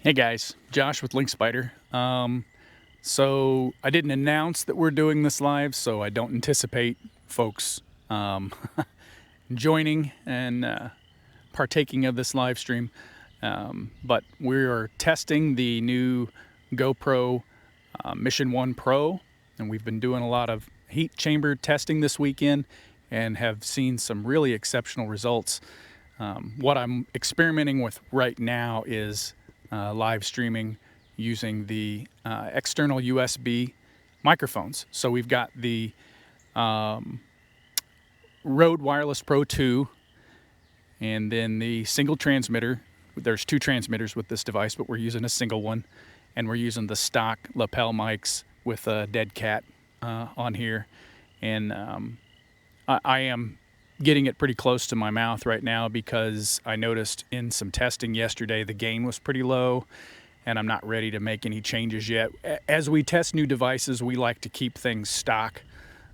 Hey guys, Josh with LynkSpyder. So I didn't announce that we're doing this live, so I don't anticipate folks joining and partaking of this live stream. But we are testing the new GoPro Mission 1 Pro, and we've been doing a lot of heat chamber testing this weekend and have seen some really exceptional results. What I'm experimenting with right now is live streaming using the external USB microphones. So we've got the Rode Wireless Pro 2 and then the single transmitter. There's two transmitters with this device, but we're using a single one, and we're using the stock lapel mics with a dead cat on here. And I am getting it pretty close to my mouth right now because I noticed in some testing yesterday the gain was pretty low, and I'm not ready to make any changes yet. As we test new devices, we like to keep things stock.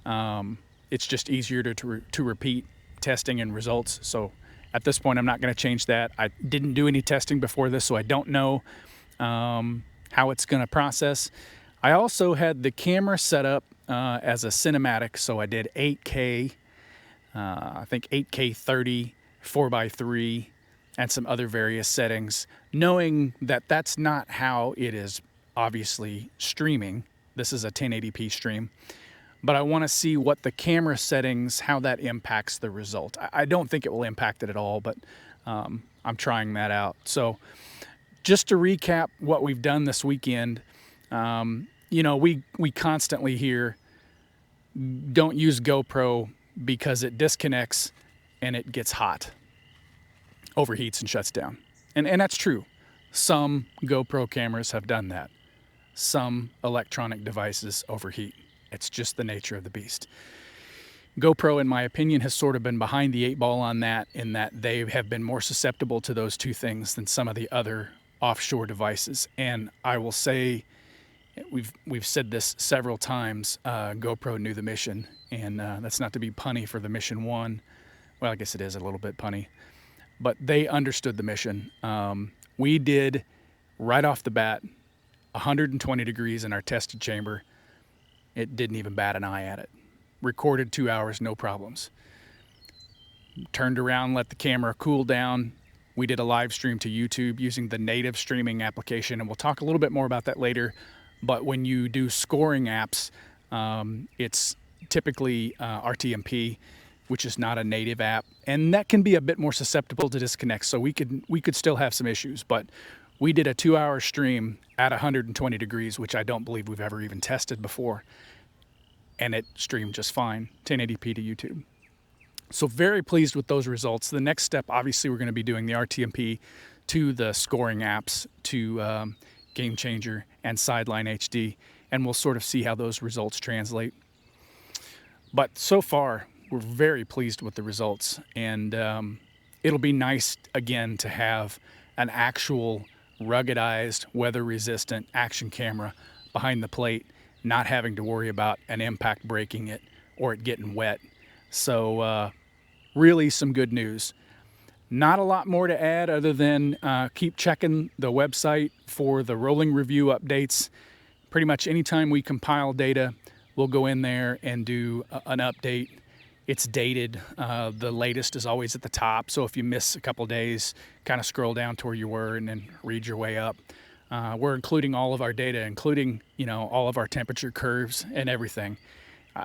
It's just easier to repeat testing and results. So at this point, I'm not going to change that. I didn't do any testing before this, so I don't know how it's going to process. I also had the camera set up as a cinematic, so I did 8K, I think 8K 30, 4x3, and some other various settings, knowing that that's not how it is obviously streaming. This is a 1080p stream, but I want to see what the camera settings, how that impacts the result. I don't think it will impact it at all, but I'm trying that out. So just to recap what we've done this weekend, we constantly hear, don't use GoPro because it disconnects and it gets hot, overheats and shuts down. And that's true. Some GoPro cameras have done that. Some electronic devices overheat. It's just the nature of the beast. GoPro, in my opinion, has sort of been behind the eight ball on that, in that they have been more susceptible to those two things than some of the other offshore devices. And I will say, we've said this several times, GoPro knew the mission, and that's not to be punny for the Mission 1. Well, I guess it is a little bit punny, but they understood the mission. We did, right off the bat, 120 degrees in our tested chamber. It didn't even bat an eye at it. Recorded 2 hours, no problems. Turned around, let the camera cool down. We did a live stream to YouTube using the native streaming application, and we'll talk a little bit more about that later. But when you do scoring apps, it's typically RTMP, which is not a native app, and that can be a bit more susceptible to disconnects. So we could still have some issues, but we did a 2-hour stream at 120 degrees, which I don't believe we've ever even tested before, and it streamed just fine, 1080p to YouTube. So very pleased with those results. The next step, obviously, we're going to be doing the RTMP to the scoring apps, to Game Changer and Sideline HD, and we'll sort of see how those results translate. But so far, we're very pleased with the results, and it'll be nice again to have an actual ruggedized, weather-resistant action camera behind the plate, not having to worry about an impact breaking it or it getting wet. So really some good news. Not a lot more to add other than keep checking the website for the rolling review updates. Pretty much anytime we compile data, we'll go in there and do an update. It's dated. The latest is always at the top. So if you miss a couple days, kind of scroll down to where you were and then read your way up. We're including all of our data, including, all of our temperature curves and everything.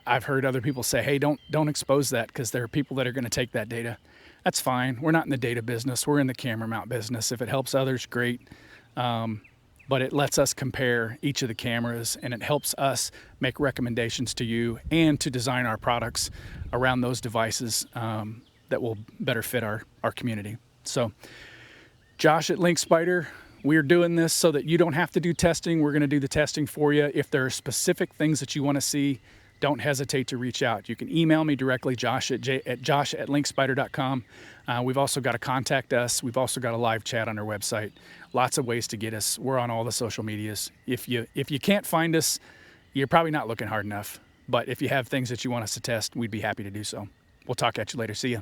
I've heard other people say, hey, don't expose that because there are people that are going to take that data. That's fine. We're not in the data business. We're in the camera mount business. If it helps others, great. But it lets us compare each of the cameras, and it helps us make recommendations to you and to design our products around those devices that will better fit our community. So Josh at LynkSpyder, we're doing this so that you don't have to do testing. We're going to do the testing for you. If there are specific things that you want to see, don't hesitate to reach out. You can email me directly, josh at LynkSpyder.com. We've also got to contact us. We've also got a live chat on our website. Lots of ways to get us. We're on all the social medias. If you can't find us, you're probably not looking hard enough. But if you have things that you want us to test, we'd be happy to do so. We'll talk at you later. See ya.